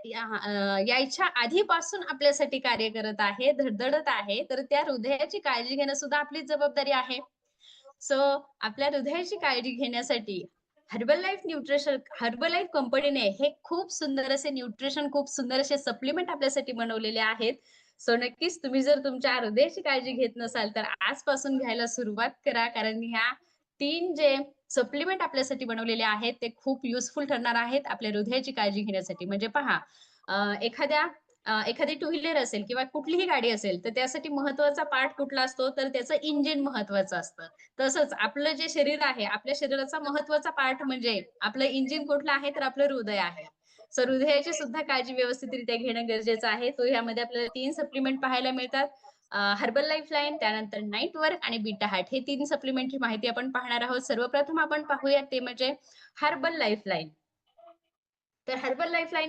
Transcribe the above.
यायच्या आधीपासून आपल्यासाठी कार्य करत आहे, धडधडत आहे, तर त्या हृदयाची काळजी घेणं सुद्धा आपलीच जबाबदारी आहे. सो आपल्या हृदयाची काळजी घेण्यासाठी हर्बल लाईफ कंपनीने हे खूप सुंदर असे न्यूट्रिशन, खूप सुंदर असे सप्लिमेंट आपल्यासाठी बनवलेले आहेत. सो नक्कीच तुम्ही जर तुमच्या हृदयाची काळजी घेत नसाल, तर आजपासून घ्यायला सुरुवात करा. कारण ह्या 3 जे सप्लिमेंट आपल्यासाठी बनवलेले आहेत, ते खूप युजफुल ठरणार आहेत आपल्या हृदयाची काळजी घेण्यासाठी. म्हणजे पहा, एखादी टू व्हीलर असेल किंवा कुठलीही गाडी असेल, तर त्यासाठी महत्त्वाचा पार्ट कुठला असतो, तर त्याचं इंजिन महत्त्वाचं असतं. तसंच आपलं जे शरीर आहे, आपल्या शरीराचा महत्त्वाचा पार्ट म्हणजे आपलं इंजिन कुठलं आहे, तर आपलं हृदय आहे. सो हृदयाची सुद्धा काळजी व्यवस्थितरित्या घेणं गरजेचं आहे. सो ह्यामध्ये आपल्याला 3 सप्लिमेंट पाहायला मिळतात. हर्बल लाईफलाईन, त्यानंतर नाईट वर्क आणि बीटा हार्ट हे 3 सप्लिमेंटची माहिती आपण पाहणार आहोत. सर्वप्रथम आपण पाहूया ते म्हणजे हर्बल लाईफलाईन. तर हर्बल लाईफलाईन